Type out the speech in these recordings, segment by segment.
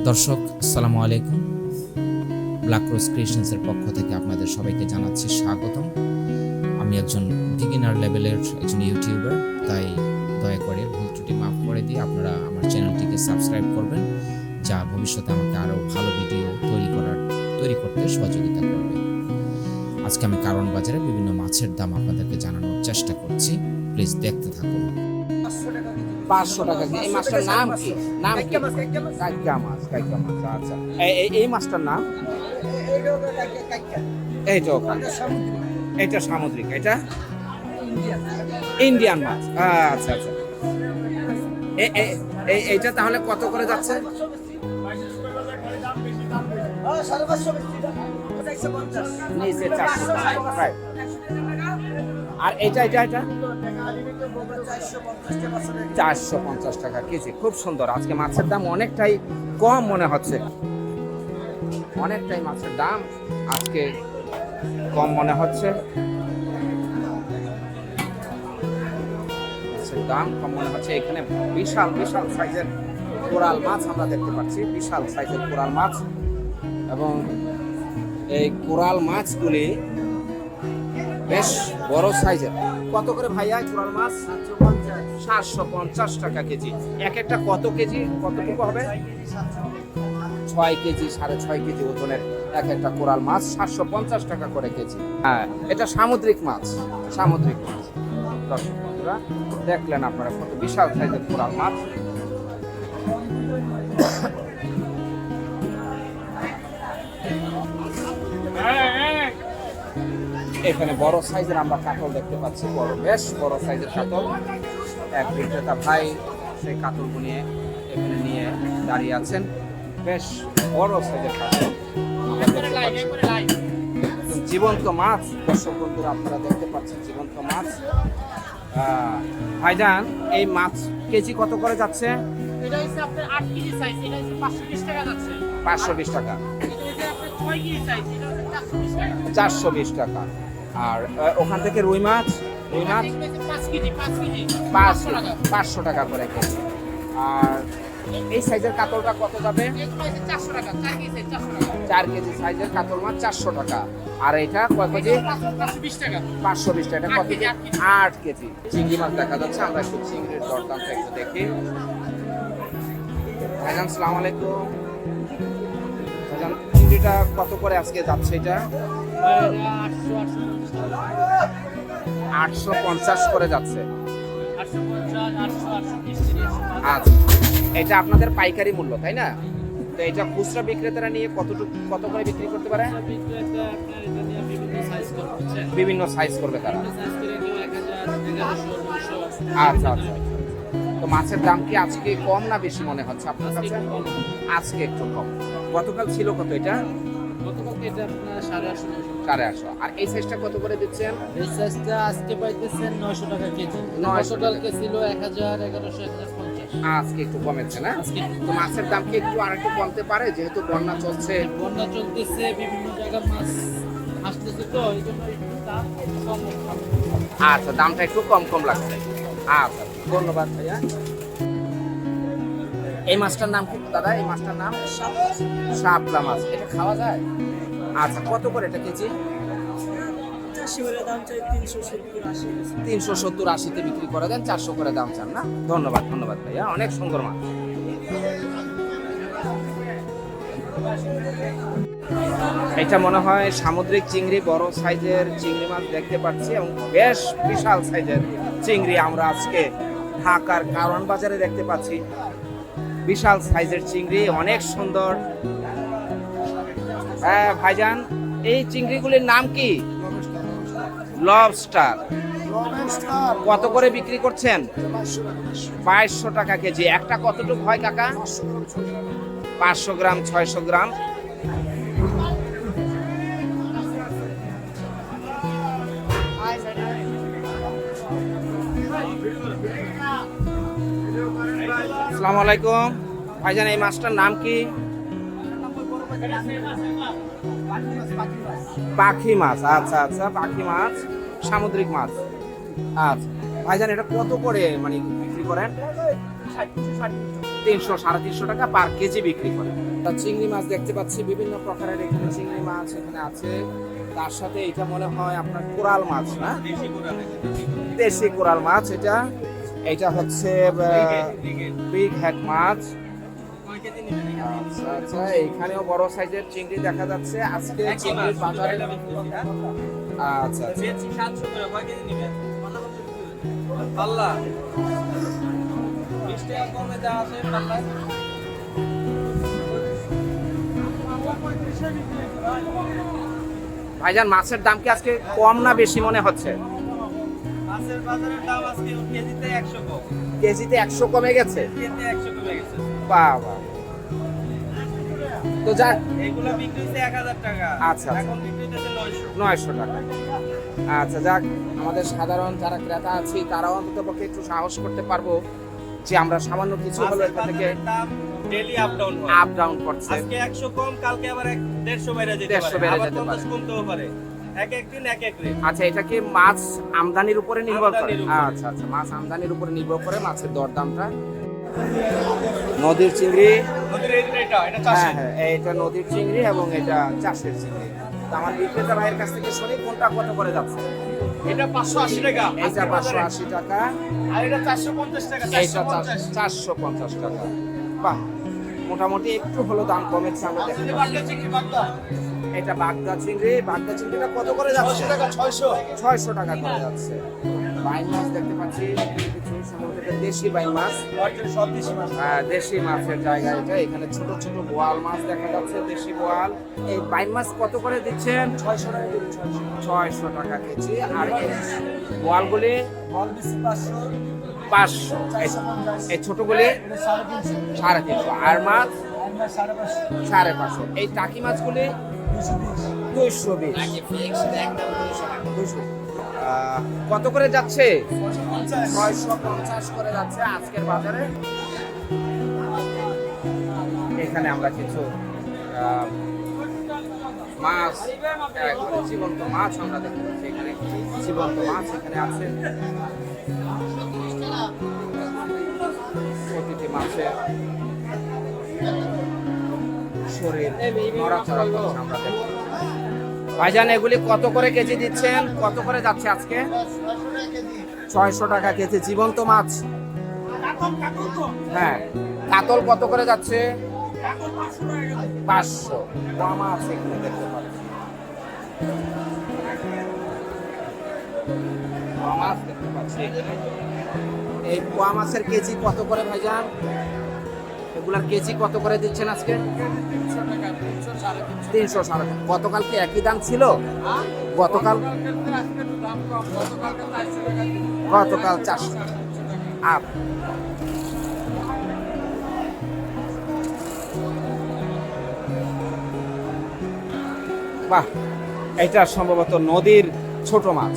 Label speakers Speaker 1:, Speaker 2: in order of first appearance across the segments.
Speaker 1: দর্শক আসসালামু আলাইকুম। ব্ল্যাক রোজ ক্রিয়েশনসের পক্ষ থেকে আপনাদের সবাইকে জানাচ্ছি স্বাগতম। আমি একজন বিগিনার লেভেলের একজন ইউটিউবার, তাই দয়া করে ভুল ত্রুটি মাফ করে দিয়ে আপনারা আমার চ্যানেলটিকে সাবস্ক্রাইব করবেন, যা ভবিষ্যতে আমাকে আরও ভালো ভিডিও তৈরি করতে সহযোগিতা করবে। আজকে আমি কারণ বাজারে বিভিন্ন মাছের দাম আপনাদেরকে জানানোর চেষ্টা করছি, প্লিজ দেখতে থাকুন। 500 টাকা। এই মাছটার নাম কি? কাইকা মাছ। আচ্ছা, এই মাছটার নাম? এটা সামুদ্রিক, এটা ইন্ডিয়ান মাছ। আচ্ছা আচ্ছা, এইটা তাহলে কত করে যাচ্ছে? নিচে 400। আর এটা 450 টাকা কেজি। খুব সুন্দর। আজকে মাছের দাম অনেকটাই কম মনে হচ্ছে, মাছের দাম আজকে কম মনে হচ্ছে। এখানে বিশাল সাইজের কোরাল মাছ আমরা দেখতে পাচ্ছি, বিশাল সাইজের কোরাল মাছ। এবং এই কোরাল মাছগুলি বেশ বড় সাইজের। কত করে ভাইয়া কোরাল মাছ? 750 টাকা কেজি। এক একটা কতটুকু হবে? 6 কেজি, 6.5 কেজি ওজনের এক একটা কোরাল মাছ 750 টাকা করে কেজি। হ্যাঁ, এটা সামুদ্রিক মাছ। দর্শক বন্ধুরা, দেখলেন আপনারা কত বিশাল সাইজের কোরাল মাছ। এখানে বড় সাইজের আমরা কাতল দেখতে পাচ্ছি, বেশ বড় সাইজের কাতল। এক বিক্রেতা ভাই সেই কাতলগুলো নিয়ে এখানে নিয়ে দাঁড়িয়ে আছেন। বেশ বড় সাইজের কাতল, জীবন্ত মাছ। দর্শক বন্ধুরা, আপনারা দেখতে পাচ্ছেন জীবন্ত মাছ। ভাইজান, এই মাছ কেজি কত করে যাচ্ছে?
Speaker 2: এটা হচ্ছে আপনার 8 কেজি সাইজ, এটা হচ্ছে 520 টাকা যাচ্ছে।
Speaker 1: 520 টাকা।
Speaker 2: এটা হচ্ছে আপনার 6 কেজি সাইজ, এটা হচ্ছে 420 টাকা।
Speaker 1: 420 টাকা। আর ওখান থেকে রুই মাছ
Speaker 2: 5 কেজি
Speaker 1: 500 টাকা করে কেজি। আর এই সাইজের কাতলটা কত যাবে?
Speaker 2: এটা হচ্ছে 400 টাকা, 4 কেজি সাইজ 400 টাকা।
Speaker 1: 4 কেজি সাইজের কাতল মাছ 400 টাকা। আর এটা কয় কেজি?
Speaker 2: 520 টাকা।
Speaker 1: 520 টাকা। কত কেজি? 8 কেজি। চিংড়ি মাছ দেখা যাচ্ছে, আমরা একটু চিংড়ির দরদামটা একটু দেখি। ভাইজান আসসালামু আলাইকুম। ভাইজান, চিংড়িটা কত করে আজকে যাচ্ছে? এটা 850 করে যাচ্ছে।
Speaker 2: 850, 820।
Speaker 1: আচ্ছা, এটা আপনাদের পাইকারি মূল্য, তাই না? তো এটা খুচরা বিক্রেতারা নিয়ে কত করে বিক্রি করতে পারে? বিভিন্ন সাইজ করবে তারা। আচ্ছা। তো মাছের দাম কি আজকে কম না বেশি মনে হচ্ছে আপনার কাছে? আজকে একটু কম। গতকাল ছিল কত এটা?
Speaker 2: গতকালকে এটা আপনার 850।
Speaker 1: 850। আর এই সাইজটা কত করে দিচ্ছেন?
Speaker 2: এই সাইজটা আজকে পাইতেছেন 900 টাকা কেজি।
Speaker 1: 900
Speaker 2: কালকে ছিল 1000, 1100, 1050।
Speaker 1: আজকে একটু কমেছে না?
Speaker 2: আজকে
Speaker 1: তো মাছের দাম কি একটু আরেকটু কমতে পারে, যেহেতু বন্যা চলছে?
Speaker 2: বন্যা চলতেছে, বিভিন্ন জায়গায় মাছ আসতেছে, তো এই জন্য একটু দাম কম।
Speaker 1: আচ্ছা, দামটা একটু কম লাগছে। আচ্ছা, ধন্যবাদ ভাইয়া। এই মাছটার নাম কি দাদা? এই মাছটার নাম শাপলা মাছ। এটা খাওয়া যায়? আচ্ছা, কত করে এটা কেজি? 370-80 বিক্রি করে দেন, 400 করে দাম চান না? ধন্যবাদ ভাইয়া, অনেক সুন্দর মাছ। এটা মনে হয় সামুদ্রিক চিংড়ি, বড় সাইজের চিংড়ি মাছ দেখতে পাচ্ছি, এবং বেশ বিশাল সাইজের চিংড়ি আমরা আজকে ঢাকার কারওয়ান বাজারে দেখতে পাচ্ছি। বিশাল সাইজের চিংড়ি, অনেক সুন্দর। হ্যাঁ ভাইজান, এই চিংড়িগুলির নাম কি? লবস্টার। কত করে বিক্রি করছেন? 2200 টাকা কেজি। একটা কতটুকু হয় কাকা? 500 গ্রাম, 600 গ্রাম। আসসালামু আলাইকুম। ভাইজান, এই মাছটার নাম কি? পাখি মাছ। আচ্ছা আচ্ছা, পাখি মাছ, সামুদ্রিক মাছ। আচ্ছা ভাইজান, এটা কত করে মানে বিক্রি করেন? 300 350 টাকা পার কেজি বিক্রি করেন। চিংড়ি মাছ দেখতে পাচ্ছি, বিভিন্ন প্রকারের এখানে চিংড়ি মাছ এখানে আছে। তার সাথে এটা মনে হয় আপনার কোরাল মাছ, না? দেশি কোরাল মাছ। এটা হচ্ছে বিগ হেড মাছ। আচ্ছা আচ্ছা, এইখানেও বড় সাইজের চিংড়ি দেখা যাচ্ছে আজকে চিংড়ির বাজারে। আচ্ছা আচ্ছা, ভাইজান মাছের দাম কি আজকে কম না বেশি মনে হচ্ছে?
Speaker 2: মাছের বাজারের দাম আজকে কেজিতে 100 কম।
Speaker 1: কেজিতে 100 কমে গেছে?
Speaker 2: কেজিতে 100 কমে গেছে।
Speaker 1: বাহ বাহ। তো যাক,
Speaker 2: এগুলো বিক্রি হচ্ছে 1000 টাকা।
Speaker 1: আচ্ছা,
Speaker 2: এখন বিক্রি হচ্ছে 900।
Speaker 1: 900 টাকা। আচ্ছা যাক, আমাদের সাধারণ যারা ক্রেতা আছে তারাও অন্তত পক্ষে একটু সাহস করতে পারবো যে আমরা সামান্য কিছু হলো এখান থেকে
Speaker 2: ডেইলি আপ ডাউন হয়।
Speaker 1: আপ ডাউন করছে।
Speaker 2: আজকে 100 কম, কালকে আবার 150 বাইরে যেতে
Speaker 1: 150
Speaker 2: পারে।
Speaker 1: বেড়ে
Speaker 2: আবার
Speaker 1: যেতে
Speaker 2: 50
Speaker 1: পারে।
Speaker 2: কমতেও পারে। এক এক দিন এক এক রেট।
Speaker 1: আচ্ছা, এটা কি মাছ আমদানির উপরে নির্ভর করে?
Speaker 2: আমদানির উপরে।
Speaker 1: আচ্ছা আচ্ছা, মাছ আমদানির উপরে নির্ভর করে মাছের দরদামটা। নদীর চিংড়ি,
Speaker 2: নদীর এটা
Speaker 1: হ্যাঁ
Speaker 2: চাষের।
Speaker 1: হ্যাঁ, এটা নদীর চিংড়ি এবং এটা চাষের চিংড়ি। তো আমার বিক্রেতা ভাইয়ের কাছ থেকে শুনি কোনটা কত করে যাচ্ছে।
Speaker 2: এটা 580 টাকা।
Speaker 1: এইটা 580 টাকা,
Speaker 2: আর এটা 450 টাকা।
Speaker 1: এইটা 450 টাকা। বাহ, মোটামুটি একটু হলো দাম কমেছে আমরা দেখতে পাচ্ছি।
Speaker 2: বাগদা চিংড়ি, বাগদা।
Speaker 1: এটা বাগদা চিংড়ি। বাগদা চিংড়িটা কত করে যাচ্ছে?
Speaker 2: 600 টাকা।
Speaker 1: 600 টাকা করে যাচ্ছে। বাইন মাছ দেখতে পাচ্ছি কিছু, সম্ভবত এটা দেশি বাইন মাছ।
Speaker 2: সব দেশি মাছ।
Speaker 1: দেশি মাছের জায়গা এটা। এখানে ছোট ছোট বোয়াল মাছ দেখা যাচ্ছে, দেশি বোয়াল। এই বাইন মাছ কত করে দিচ্ছেন?
Speaker 2: 600 টাকা কেজি।
Speaker 1: 600 টাকা কেজি। আর এই বোয়ালগুলি
Speaker 2: বল বেশি 500।
Speaker 1: 500। এই ছোটগুলি
Speaker 2: 350।
Speaker 1: 350। আর মাছ
Speaker 2: আমরা 550।
Speaker 1: 550। এই টাকি মাছগুলি 220। 200। কত করে যাচ্ছে? 650 করে যাচ্ছে আজকের বাজারে। এখানে আমরা কিছু মাছ, একবারে জীবন্ত মাছ আমরা দেখতে পাচ্ছি। এখানে জীবন্ত মাছ এখানে আছে। প্রতিটি মাছের শরীর নড়াচড়া করছে আমরা দেখতে পাচ্ছি। ভাইজান, এগুলি কত করে কেজি দিচ্ছেন? কত করে যাচ্ছে আজকে? 600 টাকা কেজি জীবন্ত মাছ। হ্যাঁ, কাতল কত করে যাচ্ছে? 500। পোয়া মাছ এখানে দেখতে পাচ্ছি। পোয়া মাছ দেখতে পাচ্ছি এখানে। এই পোয়া মাছের কেজি কত করে ভাইজান? এগুলার কেজি কত করে দিচ্ছেন আজকে? 300 সাড়ে 300। গতকাল কি একই দাম ছিল? গতকাল 400। আপ বাহ, এটা সম্ভবত নদীর ছোট মাছ।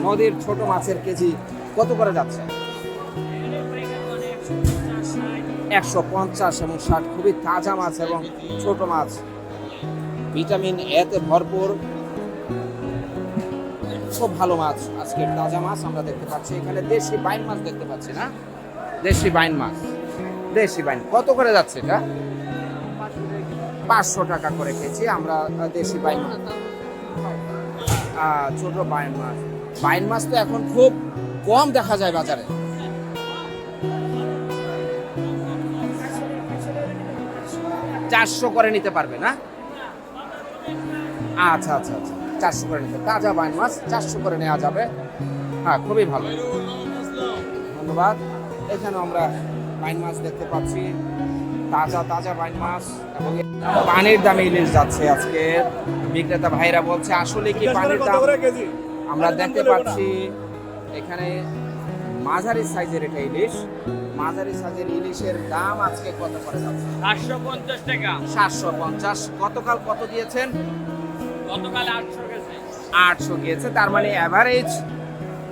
Speaker 1: নদীর ছোট মাছের কেজি কত করে যাচ্ছে? 150 এবং 60। খুবই তাজা মাছ এবং ছোট মাছ, ভিটামিন এতে ভরপুর, খুব ভালো মাছ। আজকের তাজা মাছ আমরা দেখতে পাচ্ছি। এখানে দেশি বাইন মাছ দেখতে পাচ্ছি, না? দেশি বাইন মাছ। দেশি বাইন কত করে যাচ্ছে এটা? 500 টাকা করে কেজি আমরা দেশি বাইন মাছ। ছোট বাইন মাছ। বাইন মাছ তো এখন খুব কম দেখা যায় বাজারে। $400 করে নিতে পারবে, না? আচ্ছা আচ্ছা আচ্ছা, 400 করে নিতে। তাজা বাইন মাছ 400 করে নেওয়া যাবে। হ্যাঁ, খুবই ভালো, ধন্যবাদ। এখানে আমরা বাইন মাছ দেখতে পাচ্ছি, তাজা তাজা বাইন মাছ। এবং পানির দামে ইলিশ যাচ্ছে আজকে। বিক্রেতা ভাইরা বলছে আসলে কি পানির দাম? আমরা দেখতে পাচ্ছি এখানে মাঝারি সাইজের এটা ইলিশ। মাঝারি সাইজের ইলিশের দাম আজকে কত করে যাচ্ছে?
Speaker 2: 750 টাকা।
Speaker 1: 750। গতকাল কত দিয়েছেন?
Speaker 2: গতকাল 800 গেছে।
Speaker 1: 800 গিয়েছে। তার মানে এভারেজ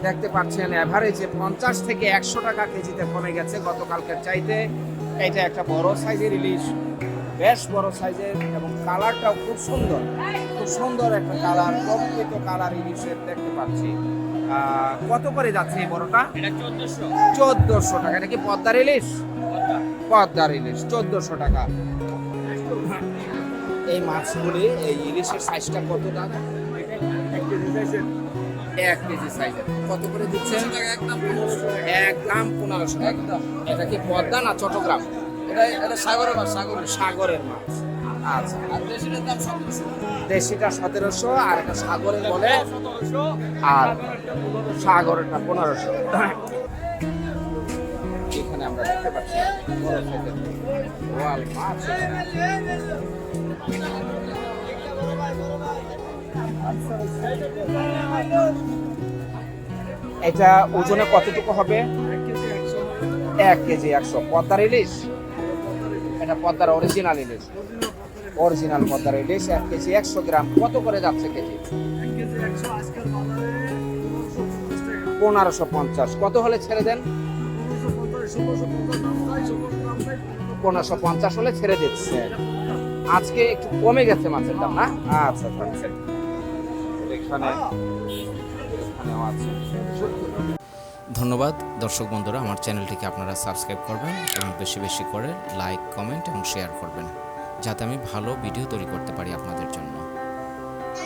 Speaker 1: দেখতে পাচ্ছেন, এভারেজে 50 থেকে 100 টাকা কেজিতে কমে গেছে গতকালকের চাইতে। এটা একটা বড় সাইজের ইলিশ, বেশ বড় সাইজের, এবং কালারটাও খুব সুন্দর। খুব সুন্দর একটা কালার, প্রকৃত কালার ইলিশের দেখতে পাচ্ছি। কত করে যাচ্ছে এই বড়টা?
Speaker 2: এটা 1400।
Speaker 1: 1400 টাকা। এটা কি পদ্মার ইলিশ?
Speaker 2: কত?
Speaker 1: পদ্মার ইলিশ 1400 টাকা। এই মাছগুলি, এই ইলিশের সাইজটা কত টাকা? 1 কেজি সাইজের কত করে দিচ্ছেন? একদম 1500 টাকা। এটা কি পদ্মা না চট্টগ্রাম?
Speaker 2: এটা সাগরের মাছ,
Speaker 1: সাগরের মাছ। আচ্ছা,
Speaker 2: আর দেশিটার দাম 1700।
Speaker 1: দেশিটা 1700 আর এটা সাগরের বলে, আর সাগরেরটা 1500। এখানে আমরা দেখতে পাচ্ছি বড় সাইজের বোয়াল মাছ। এটা ওজনে কতটুকু হবে? 1 কেজি 100। পদ্মার ইলিশ, এটা পদ্মার অরিজিনাল ইলিশ, অরিজিনাল পদ্মার ইলিশ 1 কেজি 100 গ্রাম। কত করে যাচ্ছে কেজি? 1550। কত হলে ছেড়ে দেন? 1550 হলে ছেড়ে দিচ্ছে। আজকে একটু কমে গেছে মাছের দাম, না? আচ্ছা আচ্ছা। এখানে এখানেও আছে। ধন্যবাদ দর্শক বন্ধুরা, আমার চ্যানেলটিকে আপনারা সাবস্ক্রাইব করবেন এবং বেশি বেশি করে লাইক, কমেন্ট এবং শেয়ার করবেন, যাতে আমি ভালো ভিডিও তৈরি করতে পারি আপনাদের জন্য।